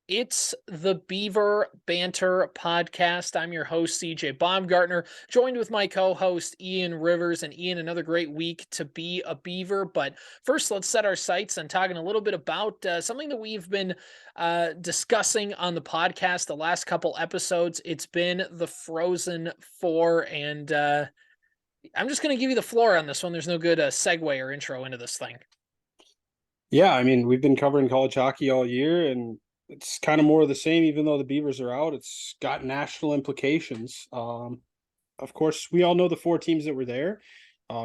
It's the Beaver Banter Podcast. I'm your host, CJ Baumgartner, joined with my co-host, Ian Rivers. And Ian, another great week to be a Beaver. But first, let's set our sights on talking a little bit about something that we've been discussing on the podcast the last couple episodes. It's been the Frozen Four. And I'm just going to give you the floor on this one. There's no good segue or intro into this thing. Yeah, I mean, we've been covering college hockey all year, and it's kind of more of the same, even though the Beavers are out. It's got national implications. Of course, we all know the four teams that were there,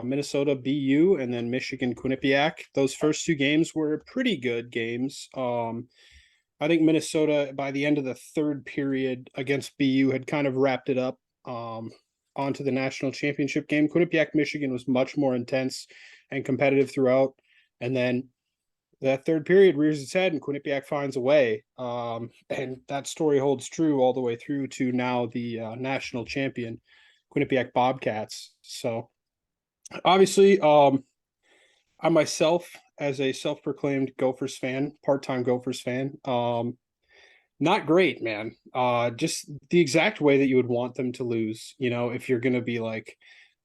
Minnesota, BU, and then Michigan, Quinnipiac. Those first two games were pretty good games. I think Minnesota, by the end of the third period against BU, had kind of wrapped it up onto the national championship game. Quinnipiac, Michigan was much more intense and competitive throughout. And then that third period rears its head and Quinnipiac finds a way. And that story holds true all the way through to now the national champion, Quinnipiac Bobcats. So obviously, I myself, as a self-proclaimed Gophers fan, part-time Gophers fan, not great, man. Just the exact way that you would want them to lose. You know, if you're going to be like,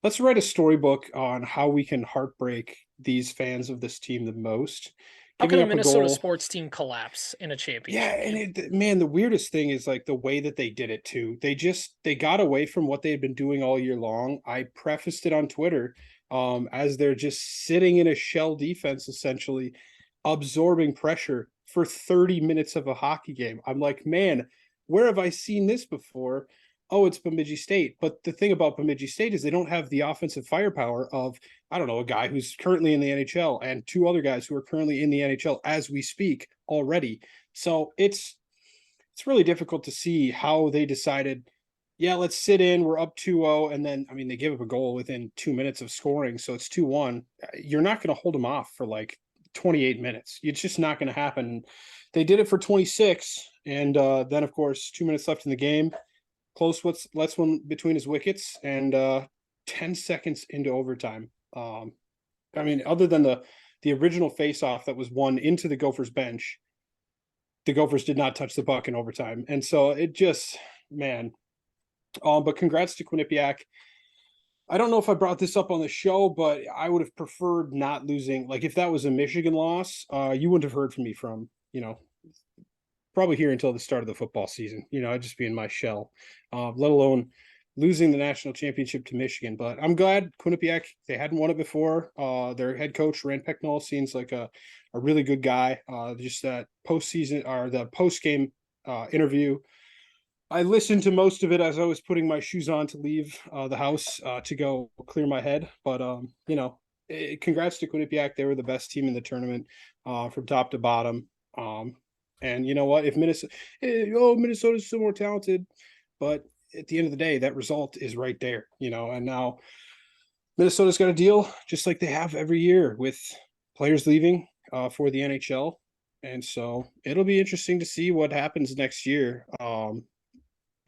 let's write a storybook on how we can heartbreak these fans of this team the most. How can Giving a up a Minnesota goal. sports team collapse in a Yeah, championship game? and man, the weirdest thing is like the way that they did it too. They got away from what they had been doing all year long. I prefaced it on Twitter as they're just sitting in a shell defense, essentially absorbing pressure for 30 minutes of a hockey game. I'm like, man, where have I seen this before? Oh, it's Bemidji State. But the thing about Bemidji State is they don't have the offensive firepower of, I don't know, a guy who's currently in the NHL and two other guys who are currently in the NHL as we speak already. So it's really difficult to see how they decided, yeah, let's sit in, we're up 2-0, and then I mean they give up a goal within 2 minutes of scoring, so it's 2-1. You're not going to hold them off for like 28 minutes. It's just not going to happen. They did it for 26, and then of course 2 minutes left in the game. Close lets one between his wickets, and 10 seconds into overtime. I mean, other than the original face-off that was won into the Gophers bench, the Gophers did not touch the puck in overtime. And so it just, man. But congrats to Quinnipiac. I don't know if I brought this up on the show, but I would have preferred not losing. Like if that was a Michigan loss, you wouldn't have heard from me from, probably here until the start of the football season. I'd just be in my shell, let alone losing the national championship to Michigan. But I'm glad Quinnipiac, they hadn't won it before. Their head coach, Rand Pecknoll, seems like a really good guy. Just that postseason or the post-game interview, I listened to most of it as I was putting my shoes on to leave the house to go clear my head. But, congrats to Quinnipiac. They were the best team in the tournament from top to bottom. And you know what? If Minnesota's still more talented, but at the end of the day, that result is right there, and now Minnesota's got a deal just like they have every year with players leaving for the NHL. And so it'll be interesting to see what happens next year.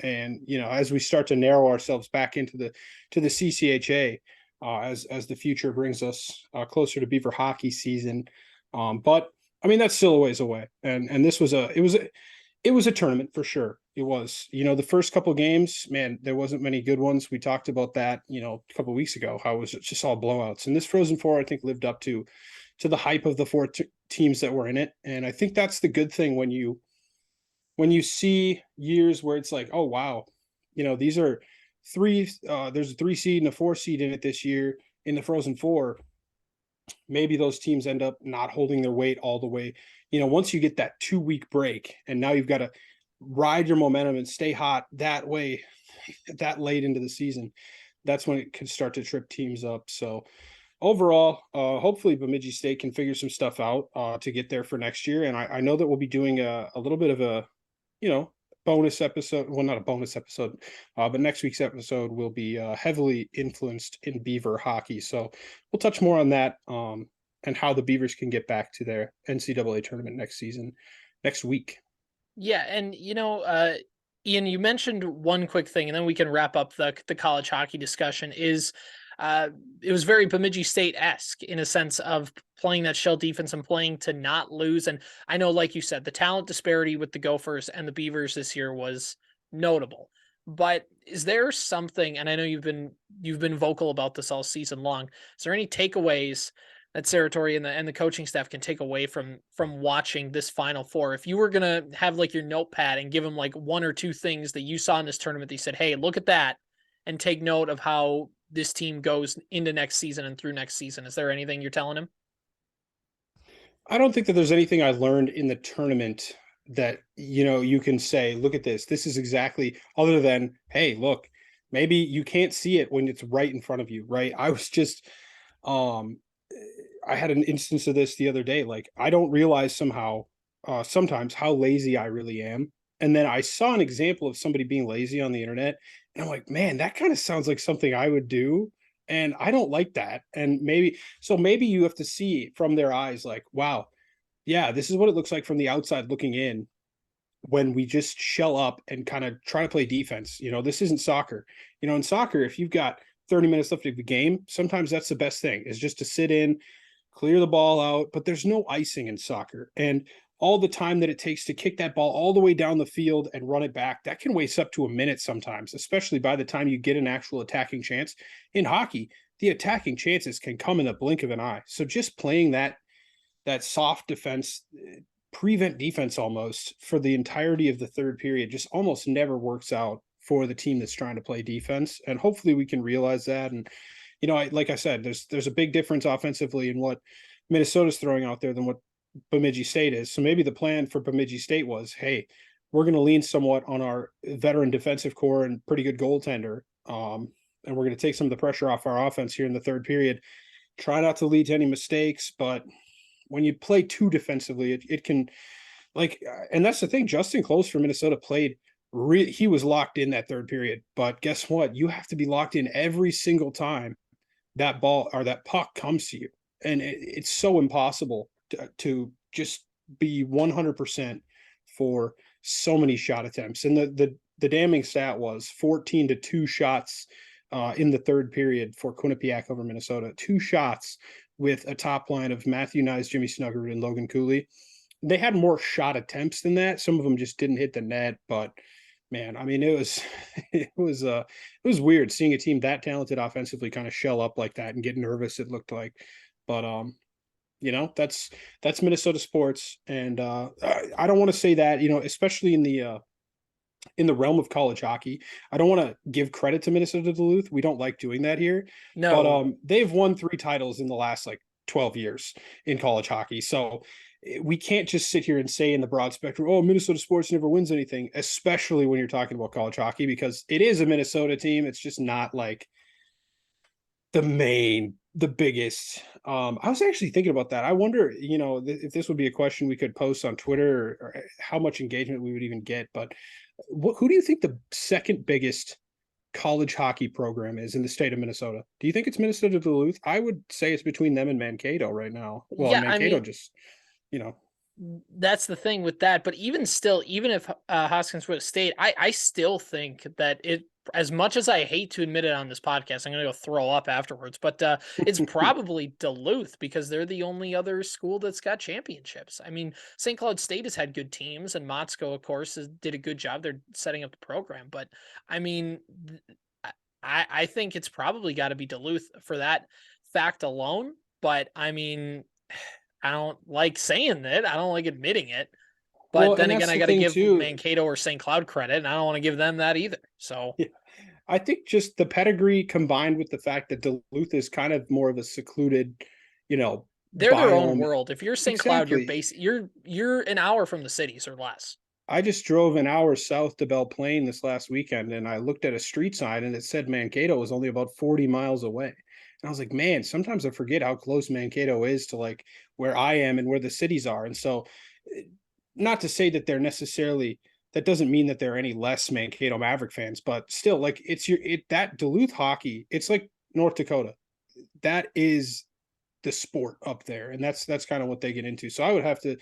And as we start to narrow ourselves back into the CCHA, as the future brings us closer to Beaver hockey season. But I mean that's still a ways away, and this was it was a tournament for sure. It was, the first couple of games, man, there wasn't many good ones. We talked about that, a couple of weeks ago, how it was just all blowouts. And this Frozen Four, I think, lived up to the hype of the four teams that were in it. And I think that's the good thing when you see years where it's like, oh wow, these are three. There's a 3 seed and a 4 seed in it this year in the Frozen Four. Maybe those teams end up not holding their weight all the way. Once you get that 2-week break, and now you've got to ride your momentum and stay hot that way, that late into the season, that's when it can start to trip teams up. So overall, hopefully Bemidji State can figure some stuff out to get there for next year. And I know that we'll be doing a little bit of a bonus episode. Well, not a bonus episode, but next week's episode will be heavily influenced in Beaver hockey. So we'll touch more on that and how the Beavers can get back to their NCAA tournament next week. Yeah, and Ian, you mentioned one quick thing, and then we can wrap up the college hockey discussion. Is it was very Bemidji State-esque in a sense of playing that shell defense and playing to not lose. And I know, like you said, the talent disparity with the Gophers and the Beavers this year was notable. But is there something, and I know you've been vocal about this all season long, is there any takeaways that Saratori and the coaching staff can take away from watching this Final Four? If you were gonna have like your notepad and give them like one or two things that you saw in this tournament, they said, "Hey, look at that," and take note of how this team goes into next season and through next season. Is there anything you're telling him? I don't think that there's anything I learned in the tournament that, you can say, look at this. This is exactly, other than, hey, look, maybe you can't see it when it's right in front of you, right? Um I had an instance of this the other day. Like, I don't realize sometimes how lazy I really am. And then I saw an example of somebody being lazy on the internet, and I'm like, man, that kind of sounds like something I would do. And I don't like that. And maybe you have to see from their eyes, like, wow, yeah, this is what it looks like from the outside looking in when we just shell up and kind of try to play defense. This isn't soccer. In soccer, if you've got 30 minutes left of the game, sometimes that's the best thing, is just to sit in, clear the ball out, but there's no icing in soccer. And all the time that it takes to kick that ball all the way down the field and run it back, that can waste up to a minute sometimes, especially by the time you get an actual attacking chance. In hockey, the attacking chances can come in the blink of an eye. So just playing that soft defense, prevent defense almost for the entirety of the third period just almost never works out for the team that's trying to play defense. And hopefully we can realize that. And like I said, there's a big difference offensively in what Minnesota's throwing out there than what Bemidji State is. So maybe the plan for Bemidji State was, hey, we're going to lean somewhat on our veteran defensive core and pretty good goaltender. And we're going to take some of the pressure off our offense here in the third period. Try not to lead to any mistakes, but when you play too defensively, it can, like, and that's the thing. Justin Close for Minnesota played. He was locked in that third period, but guess what? You have to be locked in every single time that ball or that puck comes to you, and it's so impossible to just be 100% for so many shot attempts. And the damning stat was 14-2 shots in the third period for Quinnipiac over Minnesota. 2 shots with a top line of Matthew Nyes, Jimmy Snuggerud, and Logan Cooley. They had more shot attempts than that. Some of them just didn't hit the net, but man, I mean, it was it was weird seeing a team that talented offensively kind of shell up like that and get nervous. It looked like, but that's Minnesota sports, and I don't want to say that, especially in the realm of college hockey. I don't want to give credit to Minnesota Duluth. We don't like doing that here, but No. they've won 3 titles in the last like 12 years in college hockey. So we can't just sit here and say in the broad spectrum, oh, Minnesota sports never wins anything, especially when you're talking about college hockey, because it is a Minnesota team. It's just not like the biggest. I was actually thinking about that. I wonder, if this would be a question we could post on Twitter, or how much engagement we would even get. But who do you think the second biggest college hockey program is in the state of Minnesota? Do you think it's Minnesota Duluth? I would say it's between them and Mankato right now. Well, and Yeah, I Mankato mean, just, you know, that's the thing with that. But even still, even if Hoskins would have stayed, I still think that it, as much as I hate to admit it on this podcast, I'm going to go throw up afterwards, but it's probably Duluth because they're the only other school that's got championships. I mean, St. Cloud State has had good teams, and Motzko, of course, did a good job. They're setting up the program. But I mean, I think it's probably got to be Duluth for that fact alone. But I mean, I don't like saying that. I don't like admitting it. But well, then and again, that's I the got to thing give too. Mankato or St. Cloud credit, and I don't want to give them that either. So Yeah, I think just the pedigree combined with the fact that Duluth is kind of more of a secluded, you know, they're their own biome. world. If you're St. Cloud, Exactly. you're an hour from the cities or less. I just drove an hour south to Belle Plaine this last weekend, and I looked at a street sign and it said Mankato was only about 40 miles away. And I was like, man, sometimes I forget how close Mankato is to like where I am and where the cities are. And so, eh, not to say that they're necessarily, that doesn't mean that they're any less Mankato Maverick fans, but still, like, that Duluth hockey, it's like North Dakota. That is the sport up there, and that's kind of what they get into. So I would have to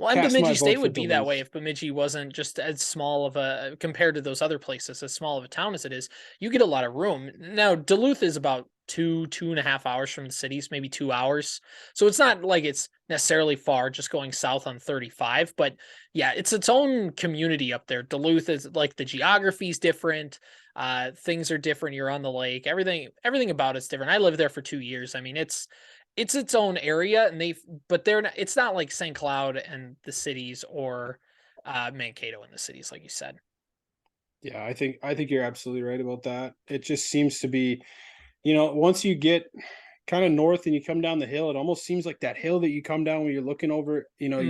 Well, and cast my Bemidji vote State for would be that Duluth. way if Bemidji wasn't just as small of a, compared to those other places, as small of a town as it is. You get a lot of room. Now, Duluth is about two and a half hours from the cities, maybe 2 hours. So it's not like it's necessarily far just going south on 35, but yeah, it's its own community up there. Duluth is like the geography's different. Things are different. You're on the lake. Everything about it's different. I lived there for 2 years. I mean, it's its own area, and but they're not, it's not like St. Cloud and the cities, or Mankato and the cities, like you said. Yeah, I think you're absolutely right about that. It just seems to be, once you get kind of north and you come down the hill, it almost seems like that hill that you come down when you're looking over, Hmm.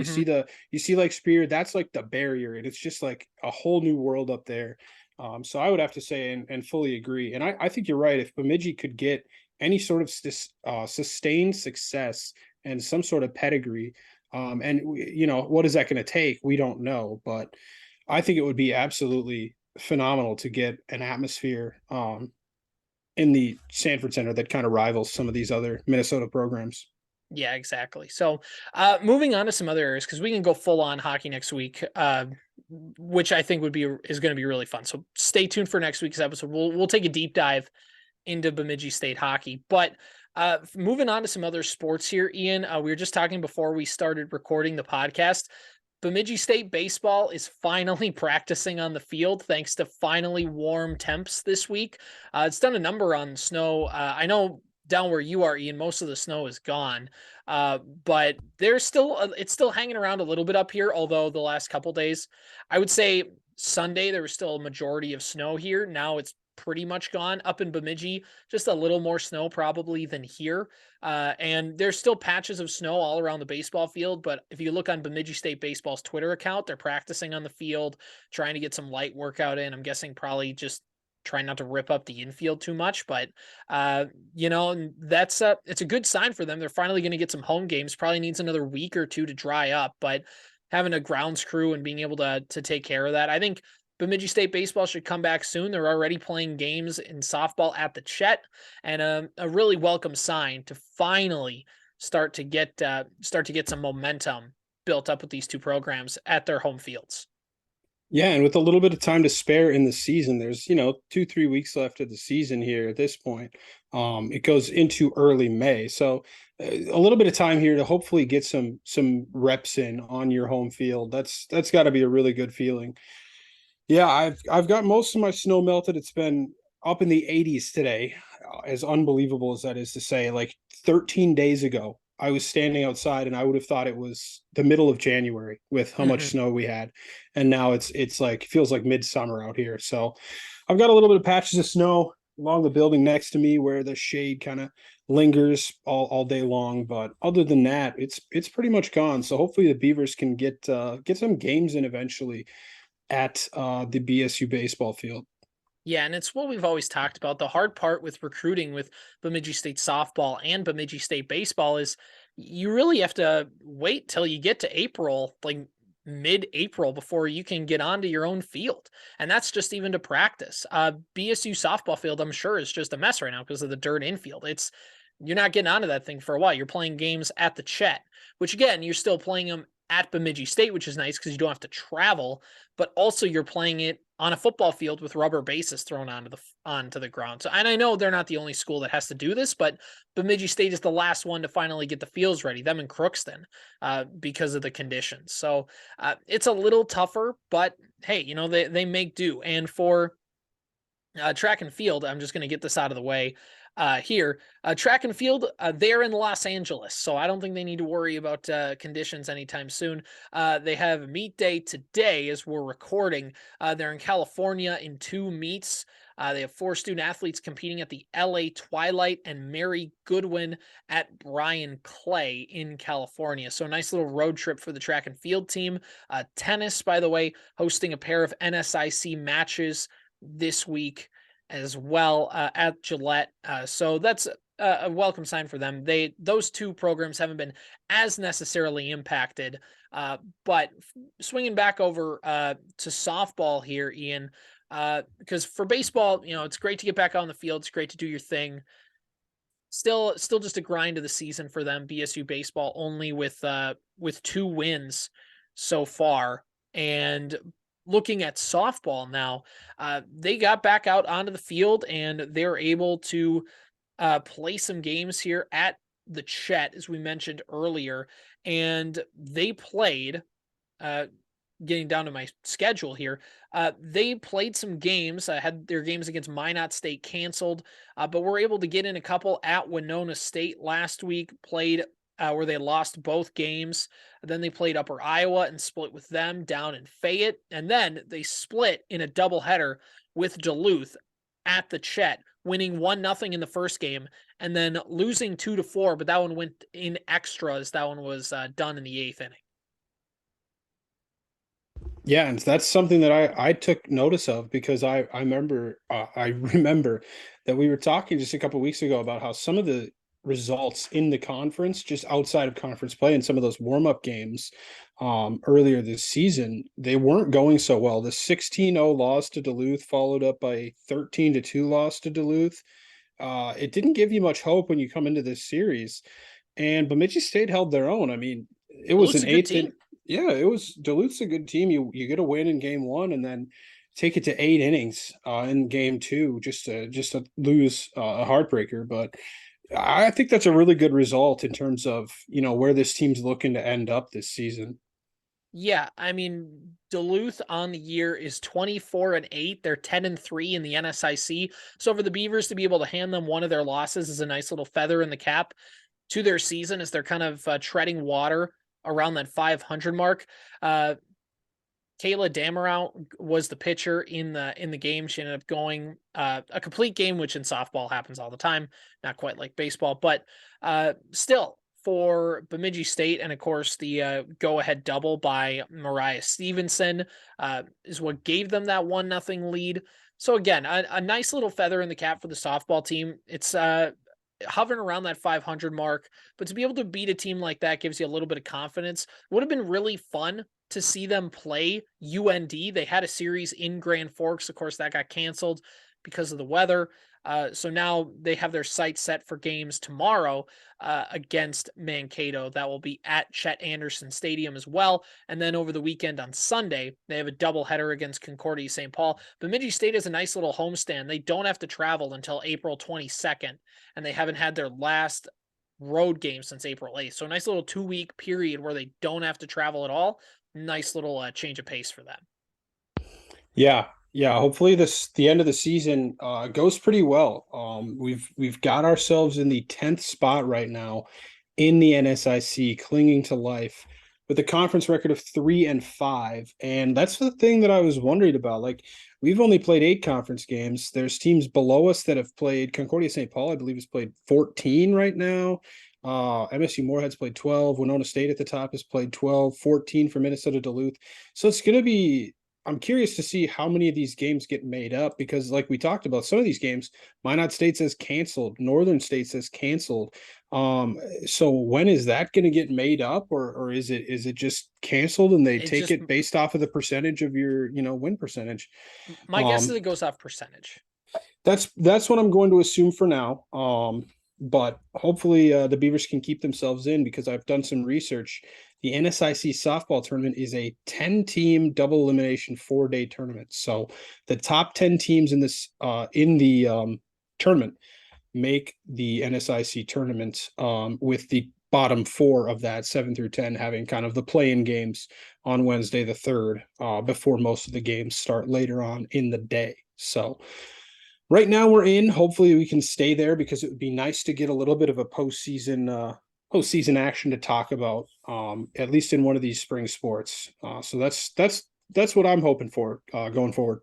you see like Spear, that's like the barrier, and it's just like a whole new world up there. So I would have to say and fully agree. And I think you're right. If Bemidji could get any sort of sustained success and some sort of pedigree, and what is that going to take? We don't know, but I think it would be absolutely phenomenal to get an atmosphere in the Sanford Center that kind of rivals some of these other Minnesota programs. Yeah, exactly. So, moving on to some other areas, because we can go full on hockey next week, which I think is going to be really fun. So stay tuned for next week's episode. We'll take a deep dive into Bemidji State hockey. But moving on to some other sports here, Ian, we were just talking before we started recording the podcast. Bemidji State baseball is finally practicing on the field thanks to finally warm temps this week. It's done a number on snow. I know down where you are, Ian, most of the snow is gone, but there's still it's still hanging around a little bit up here. Although the last couple days, I would say Sunday there was still a majority of snow here. Now it's pretty much gone. Up in Bemidji, just a little more snow probably than here. And there's still patches of snow all around the baseball field. But if you look on Bemidji State Baseball's Twitter account, they're practicing on the field, trying to get some light workout in. I'm guessing probably just trying not to rip up the infield too much. But that's it's a good sign for them. They're finally going to get some home games. Probably needs another week or two to dry up, but having a grounds crew and being able to take care of that, I think Bemidji State baseball should come back soon. They're already playing games in softball at the Chet, and a really welcome sign to finally start to get some momentum built up with these two programs at their home fields. Yeah, and with a little bit of time to spare in the season, there's 2-3 weeks left of the season here at this point. It goes into early May, so a little bit of time here to hopefully get some reps in on your home field. That's got to be a really good feeling. Yeah, I've got most of my snow melted. It's been up in the 80s today. As unbelievable as that is to say, like 13 days ago, I was standing outside and I would have thought it was the middle of January with how much Hmm. snow we had. And now it's like feels like midsummer out here. So I've got a little bit of patches of snow along the building next to me where the shade kind of lingers all day long. But other than that, it's pretty much gone. So hopefully the Beavers can get some games in eventually at the BSU baseball field. Yeah, and it's what we've always talked about. The hard part with recruiting with Bemidji State softball and Bemidji State baseball is you really have to wait till you get to April, like mid-April, before you can get onto your own field. And that's just even to practice. BSU softball field, I'm sure, is just a mess right now because of the dirt infield. You're not getting onto that thing for a while. You're playing games at the Chet, which again, you're still playing them at Bemidji State, which is nice because you don't have to travel, but also you're playing it on a football field with rubber bases thrown onto the ground. So, and I know they're not the only school that has to do this, but Bemidji State is the last one to finally get the fields ready. Them in Crookston, because of the conditions. So it's a little tougher, but hey, they make do. And for track and field, I'm just going to get this out of the way here. Track and field, they're in Los Angeles, so I don't think they need to worry about conditions anytime soon. They have meet day today as we're recording. They're in California in two meets. They have four student athletes competing at the LA Twilight and Mary Goodwin at Brian Clay in California. So a nice little road trip for the track and field team. Tennis, by the way, hosting a pair of NSIC matches this week as well at Gillette. So that's a welcome sign for them. Those two programs haven't been as necessarily impacted. But swinging back over to softball here, Ian, because for baseball, it's great to get back on the field. It's great to do your thing. Still just a grind of the season for them. BSU baseball only with 2 wins so far, and looking at softball now, they got back out onto the field and they're able to play some games here at the Chet, as we mentioned earlier, and they played. Uh, Getting down to my schedule here, they played some games. Had their games against Minot State canceled, but were able to get in a couple at Winona State last week. Played where they lost both games. Then they played Upper Iowa and split with them down in Fayette, and then they split in a doubleheader with Duluth at the Chet, winning 1-0 in the first game, and then losing 2-4. But that one went in extras. That one was done in the 8th inning. Yeah, and that's something that I took notice of because I remember I remember that we were talking just a couple of weeks ago about how some of the results in the conference, just outside of conference play, and some of those warm-up games earlier this season, they weren't going so well. The 16-0 loss to Duluth, followed up by a 13-2 loss to Duluth. It didn't give you much hope when you come into this series. And Bemidji State held their own. I mean, it was Duluth's an a good eighth team. in. Yeah, it was Duluth's a good team. You get a win in game one and then take it to 8 innings in game two just to lose a heartbreaker. But I think that's a really good result in terms of where this team's looking to end up this season. Yeah, I mean, Duluth on the year is 24-8. They're 10-3 in the NSIC. So for the Beavers to be able to hand them one of their losses is a nice little feather in the cap to their season as they're kind of treading water around that 500 mark. Kayla Damerow was the pitcher in the game. She ended up going a complete game, which in softball happens all the time, not quite like baseball, but still for Bemidji State, and of course the go-ahead double by Mariah Stevenson is what gave them that 1-0 lead. So again, a nice little feather in the cap for the softball team. It's hovering around that 500 mark, but to be able to beat a team like that gives you a little bit of confidence. Would have been really fun to see them play UND. They had a series in Grand Forks. Of course, that got canceled because of the weather. So now they have their sights set for games tomorrow against Mankato. That will be at Chet Anderson Stadium as well. And then over the weekend on Sunday, they have a doubleheader against Concordia St. Paul. Bemidji State is a nice little homestand. They don't have to travel until April 22nd, and they haven't had their last road game since April 8th. So a nice little 2-week period where they don't have to travel at all. Nice little change of pace for them. Yeah, yeah. Hopefully the end of the season goes pretty well. We've got ourselves in the 10th spot right now in the NSIC, clinging to life with a conference record of 3-5. And that's the thing that I was wondering about. Like, we've only played 8 conference games. There's teams below us that have played. Concordia St. Paul, I believe, has played 14 right now. MSU Moorhead's played 12. Winona State at the top has played 12, 14 for Minnesota Duluth. So it's going to be, I'm curious to see how many of these games get made up because, like we talked about, some of these games, Minot State says canceled, Northern State says canceled. So when is that going to get made up, or is it just canceled and they It take just it based off of the percentage of your win percentage? My guess is Um, it goes off percentage. that's what I'm going to assume for now. But hopefully the Beavers can keep themselves in because I've done some research. The NSIC softball tournament is a 10-team double elimination 4-day tournament. So the top 10 teams in this in the tournament make the NSIC tournament with the bottom 4 of that 7 through 10 having kind of the play-in games on Wednesday the 3rd before most of the games start later on in the day. So right now we're in. Hopefully we can stay there because it would be nice to get a little bit of a postseason action to talk about, at least in one of these spring sports. So that's what I'm hoping for going forward.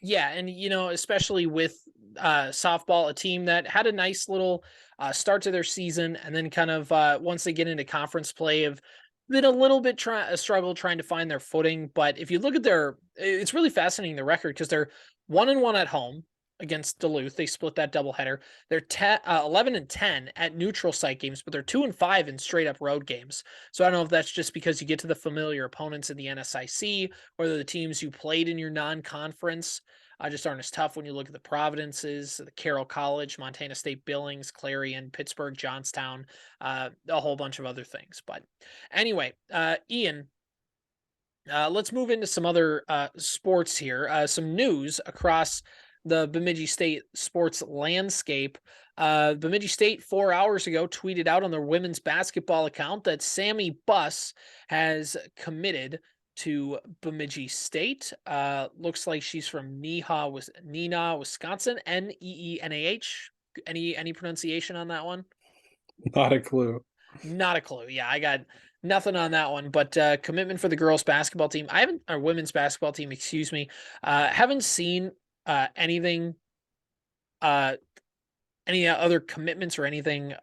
Yeah, and especially with softball, a team that had a nice little start to their season, and then kind of once they get into conference play, have been a little bit a struggle trying to find their footing. But if you look at it's really fascinating the record because they're 1-1 at home against Duluth. They split that doubleheader. They're 11-10 at neutral site games, but they're 2-5 in straight up road games. So I don't know if that's just because you get to the familiar opponents in the NSIC, or the teams you played in your non-conference just aren't as tough when you look at the Providences, the Carroll College, Montana State Billings, Clarion, Pittsburgh, Johnstown, a whole bunch of other things. But anyway, Ian, let's move into some other sports here. Some news across the Bemidji State sports landscape. Bemidji State 4 hours ago tweeted out on their women's basketball account that Sammy Buss has committed to Bemidji State. Looks like she's from Neenah, Wisconsin. Neeanah. Any pronunciation on that one? Not a clue. Not a clue. Yeah, I got nothing on that one. But commitment for the girls basketball team. I haven't, or women's basketball team, excuse me. Haven't seen anything, uh, any other commitments or anything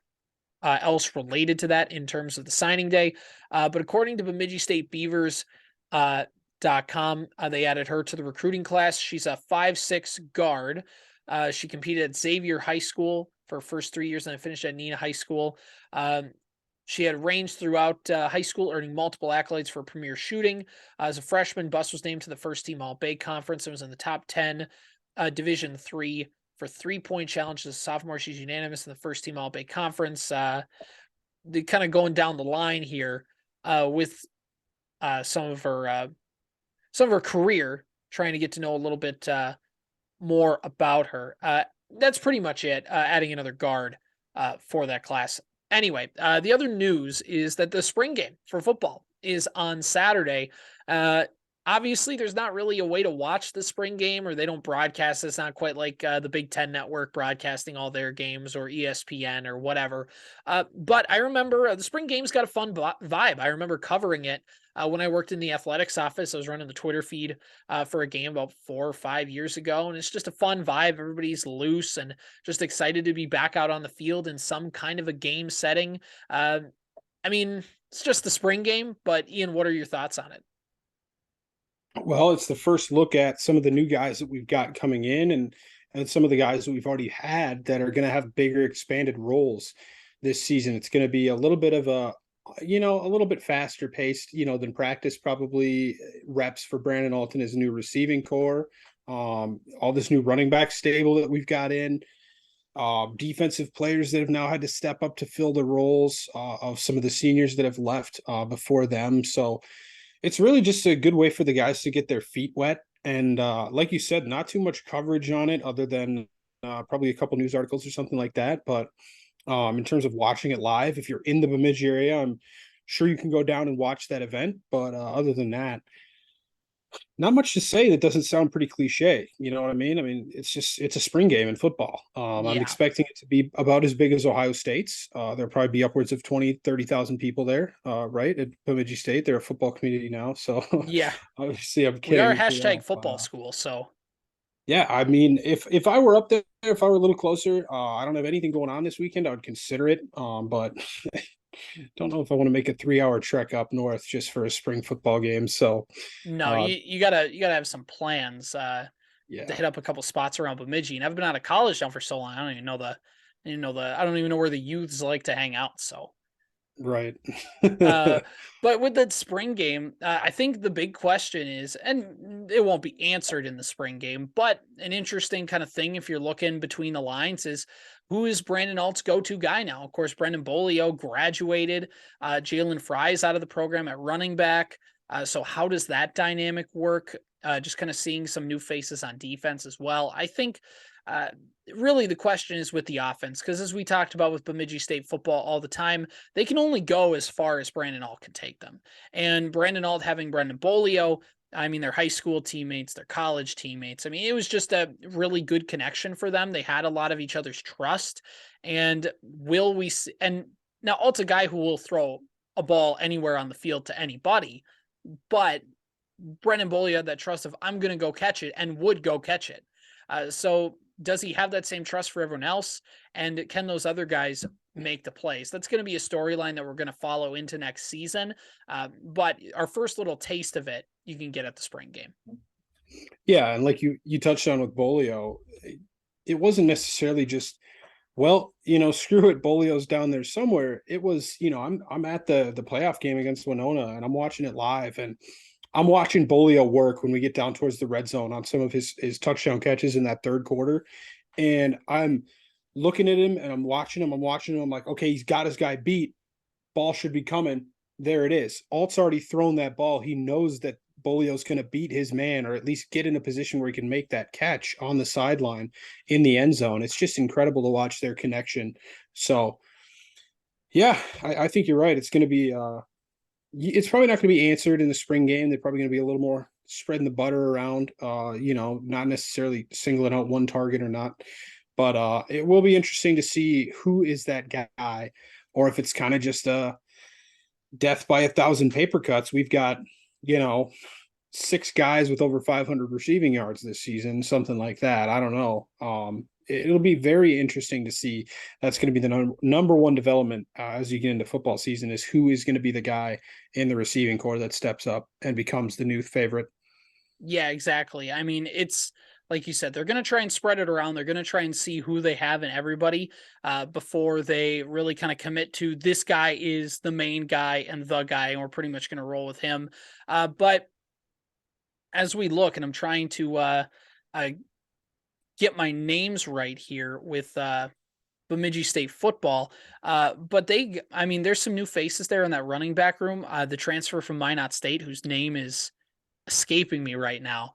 else related to that in terms of the signing day. But according to Bemidji State Beavers .com, they added her to the recruiting class. She's a 5'6" guard. She competed at Xavier High School for her first 3 years and then finished at Neenah High School. She had range throughout high school, earning multiple accolades for premier shooting. As a freshman, Buss was named to the first team All-Bay Conference and was in the top 10 Division III for 3-point challenges. As a sophomore, she's unanimous in the first team All-Bay Conference. They kind of going down the line here with some of her career, trying to get to know a little bit more about her. That's pretty much it. Adding another guard for that class. Anyway, the other news is that the spring game for football is on Saturday. Obviously, there's not really a way to watch the spring game, or they don't broadcast. It's not quite like the Big Ten Network broadcasting all their games, or ESPN or whatever. But I remember the spring game's got a fun vibe. I remember covering it when I worked in the athletics office. I was running the Twitter feed for a game about 4 or 5 years ago, and it's just a fun vibe. Everybody's loose and just excited to be back out on the field in some kind of a game setting. I mean, it's just the spring game, but Ian, what are your thoughts on it? Well, it's the first look at some of the new guys that we've got coming in, and some of the guys that we've already had that are going to have bigger expanded roles this season. It's going to be a little bit of a little bit faster paced, than practice, probably. Reps for Brandon Alton, his new receiving core, all this new running back stable that we've got in, defensive players that have now had to step up to fill the roles of some of the seniors that have left before them. So it's really just a good way for the guys to get their feet wet. And like you said, not too much coverage on it other than probably a couple news articles or something like that. But in terms of watching it live, if you're in the Bemidji area, I'm sure you can go down and watch that event. But other than that, not much to say that doesn't sound pretty cliche. You know what I mean? I mean, it's a spring game in football. I'm Yeah. expecting it to be about as big as Ohio State's. There'll probably be upwards of 20, 30,000 people there, right? At Bemidji State. They're a football community now. So Yeah. obviously I'm We are kidding. hashtag football school, so Yeah, I mean, if I were up there, if I were a little closer, I don't have anything going on this weekend, I would consider it. But don't know if I want to make a 3 hour trek up north just for a spring football game. So no, uh you gotta have some plans to yeah, hit up a couple spots around Bemidji. And I've been out of college now for so long. I don't even know where the youths like to hang out. So right. Uh, but with that spring game, I think the big question is, and it won't be answered in the spring game, but an interesting kind of thing if you're looking between the lines is who is Brandon Alt's go-to guy now? Of course, Brendan Bolio graduated. Jalen Fry's out of the program at running back. So how does that dynamic work? Just kind of seeing some new faces on defense as well. I think uh, really the question is with the offense, because as we talked about with Bemidji State football all the time, they can only go as far as Brandon Alt can take them. And Brandon Alt having Brendan Bolio, I mean, their high school teammates, their college teammates. I mean, it was just a really good connection for them. They had a lot of each other's trust. And will we see? And now Alt's a guy who will throw a ball anywhere on the field to anybody, but Brendan Bolio had that trust of I'm going to go catch it and would go catch it. So does he have that same trust for everyone else? And can those other guys make the plays? That's going to be a storyline that we're going to follow into next season. But our first little taste of it, you can get at the spring game. Yeah, and like you touched on with Bolio, it wasn't necessarily just, well, screw it, Bolio's down there somewhere. It was, I'm at the playoff game against Winona and I'm watching it live, and I'm watching Bolio work when we get down towards the red zone on some of his touchdown catches in that third quarter. And I'm looking at him and I'm watching him. I'm like, okay, he's got his guy beat. Ball should be coming. There it is. Alt's already thrown that ball. He knows that Bolio's going to beat his man or at least get in a position where he can make that catch on the sideline in the end zone. It's just incredible to watch their connection. So, yeah, I think you're right. It's going to be it's probably not going to be answered in the spring game. They're probably going to be a little more spreading the butter around, not necessarily singling out one target or not. But it will be interesting to see who is that guy, or if it's kind of just a death by 1,000 paper cuts. We've got, you know, 6 guys with over 500 receiving yards this season, something like that. I don't know. It'll be very interesting to see. That's going to be the number one development as you get into football season, is who is going to be the guy in the receiving core that steps up and becomes the new favorite. Yeah, exactly. I mean, it's like you said, they're going to try and spread it around. They're going to try and see who they have in everybody before they really kind of commit to this guy is the main guy and the guy, and we're pretty much going to roll with him. But as we look, and I'm trying to get my names right here with Bemidji State football. But there's some new faces there in that running back room. The transfer from Minot State, whose name is escaping me right now,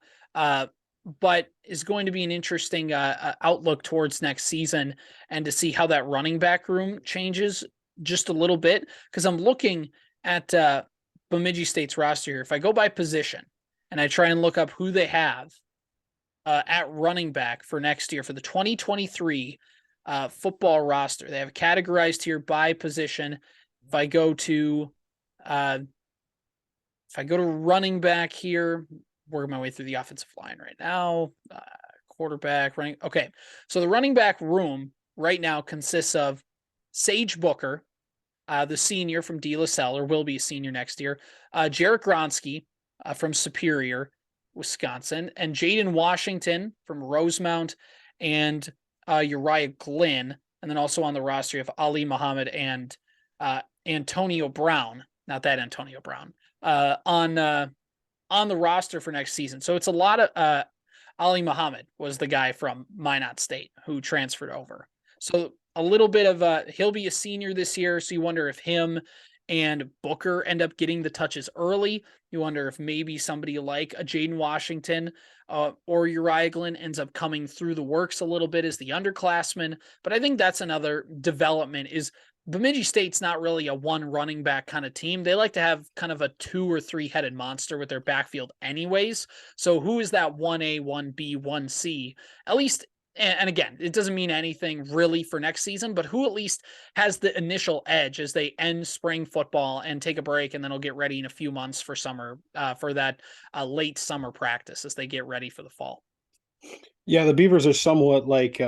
but is going to be an interesting outlook towards next season, and to see how that running back room changes just a little bit. Because I'm looking at Bemidji State's roster here. If I go by position and I try and look up who they have at running back for next year for the 2023 football roster, they have categorized here by position. If I go to running back here, working my way through the offensive line right now, quarterback, running. Okay, so the running back room right now consists of Sage Booker, the senior from De La Salle, or will be a senior next year, Jarek Gronsky from Superior, Wisconsin, and Jaden Washington from Rosemount, and Uriah Glynn. And then also on the roster, you have Ali Muhammad and Antonio Brown, not that Antonio Brown, on the roster for next season. So it's a lot of Ali Muhammad was the guy from Minot State who transferred over. So a little bit of he'll be a senior this year. So you wonder if him and Booker end up getting the touches early. You wonder if maybe somebody like a Jaden Washington or Uriah Glynn ends up coming through the works a little bit as the underclassman. But I think that's another development, is Bemidji State's not really a one running back kind of team. They like to have kind of a 2 or 3 headed monster with their backfield anyways. So who is that 1A, 1B, 1C? At least, and again, it doesn't mean anything really for next season, but who at least has the initial edge as they end spring football and take a break, and then they'll get ready in a few months for summer, for that late summer practice as they get ready for the fall. Yeah, the Beavers are somewhat like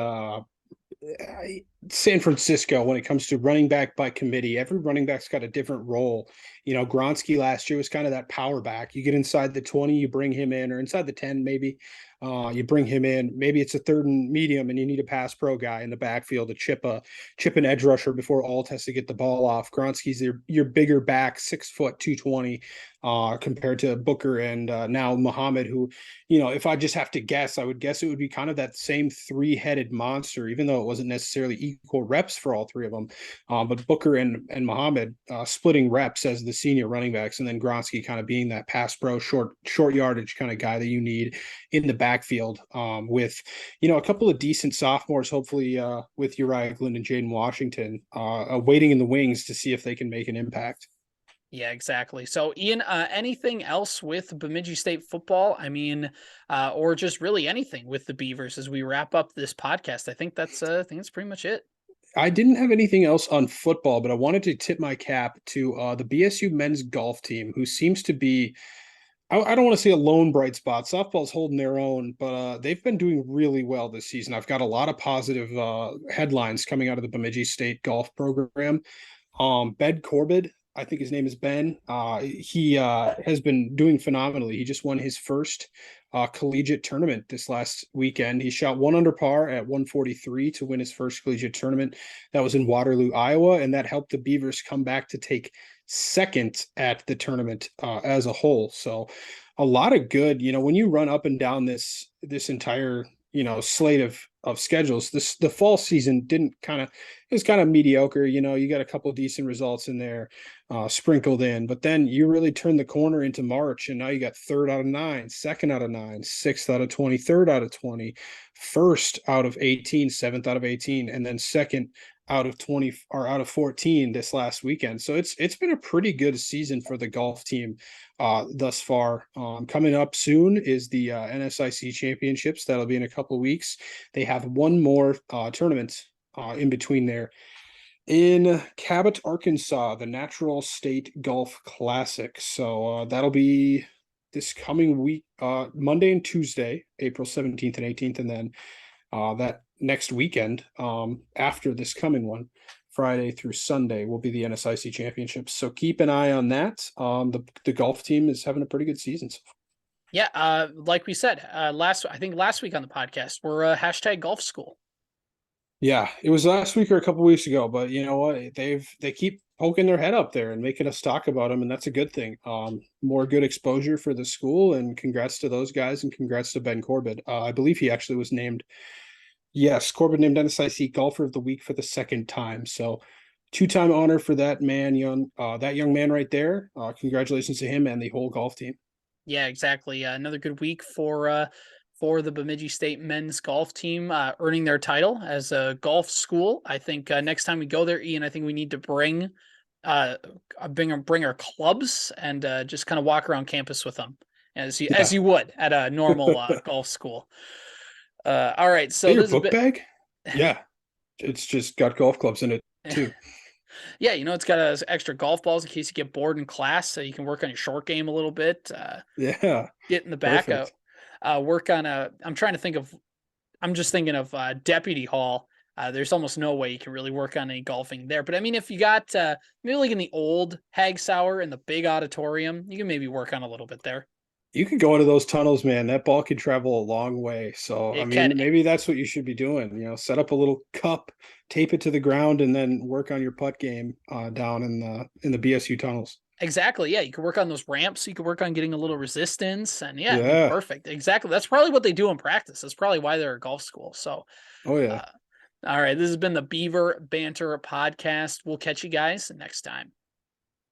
San Francisco when it comes to running back by committee. Every running back's got a different role. Gronsky last year was kind of that power back. You get inside the 20, you bring him in, or inside the 10 maybe. You bring him in. Maybe it's a third and medium, and you need a pass pro guy in the backfield to chip an edge rusher before Alt has to get the ball off. Gronsky's your bigger back, 6', 220, compared to Booker and now Muhammad, who, if I just have to guess, I would guess it would be kind of that same 3-headed monster, even though it wasn't necessarily equal reps for all 3 of them. But Booker and Muhammad splitting reps as the senior running backs, and then Gronsky kind of being that pass pro, short yardage kind of guy that you need in the backfield, with a couple of decent sophomores, hopefully with Uriah Glynn and Jaden Washington waiting in the wings to see if they can make an impact. Yeah, exactly. So, Ian, anything else with Bemidji State football? I mean, or just really anything with the Beavers as we wrap up this podcast? I think that's pretty much it. I didn't have anything else on football, but I wanted to tip my cap to the BSU men's golf team, who seems to be, I don't want to say a lone bright spot. Softball's holding their own, but they've been doing really well this season. I've got a lot of positive headlines coming out of the Bemidji State golf program. Ben Corbett, I think his name is Ben. He has been doing phenomenally. He just won his first collegiate tournament this last weekend. He shot 1 under par at 143 to win his first collegiate tournament. That was in Waterloo, Iowa, and that helped the Beavers come back to take second at the tournament as a whole. So a lot of good, when you run up and down this entire slate of schedules. The fall season didn't kind of it was kind of mediocre. You got a couple decent results in there sprinkled in, but then you really turned the corner into March, and now you got third out of 9, second out of 9, sixth out of 20, third out of 20, first out of 18, seventh out of 18, and then second out of 20 or out of 14 this last weekend. So it's been a pretty good season for the golf team thus far. Coming up soon is the NSIC championships. That'll be in a couple of weeks. They have one more tournament in between there in Cabot, Arkansas, the Natural State Golf Classic. So that'll be this coming week, Monday and Tuesday, April 17th and 18th, and then that next weekend after this coming one, Friday through Sunday, will be the NSIC championships. So keep an eye on that. The golf team is having a pretty good season so far. Yeah, like we said, last week on the podcast, we're hashtag golf school. Yeah, it was last week or a couple weeks ago, but you know what? They keep poking their head up there and making us talk about them, and that's a good thing. More good exposure for the school, and congrats to those guys, and congrats to Ben Corbett. I believe he actually was named. Yes, Corbett named NSIC Golfer of the Week for the second time. So, two-time honor for that young man right there. Congratulations to him and the whole golf team. Yeah, exactly. Another good week for the Bemidji State men's golf team, earning their title as a golf school. I think next time we go there, Ian, I think we need to bring our clubs and just kind of walk around campus with them as you would at a normal golf school. All right, so your this book bag? Yeah, it's just got golf clubs in it too. Yeah, it's got extra golf balls in case you get bored in class, so you can work on your short game a little bit. Yeah, Get in the back, work on I'm just thinking of Deputy Hall. There's almost no way you can really work on any golfing there. But I mean, if you got maybe like in the old Hag Sauer in the big auditorium, you can maybe work on a little bit there. You can go into those tunnels, man. That ball can travel a long way. So, I It mean, can maybe that's what you should be doing. Set up a little cup, tape it to the ground, and then work on your putt game down in the BSU tunnels. exactly. Yeah, you can work on those ramps. You can work on getting a little resistance, and yeah, it'd be Yeah. perfect. Exactly. That's probably what they do in practice. That's probably why they're a golf school. So, Oh yeah. all right, this has been the Beaver Banter Podcast. We'll catch you guys next time.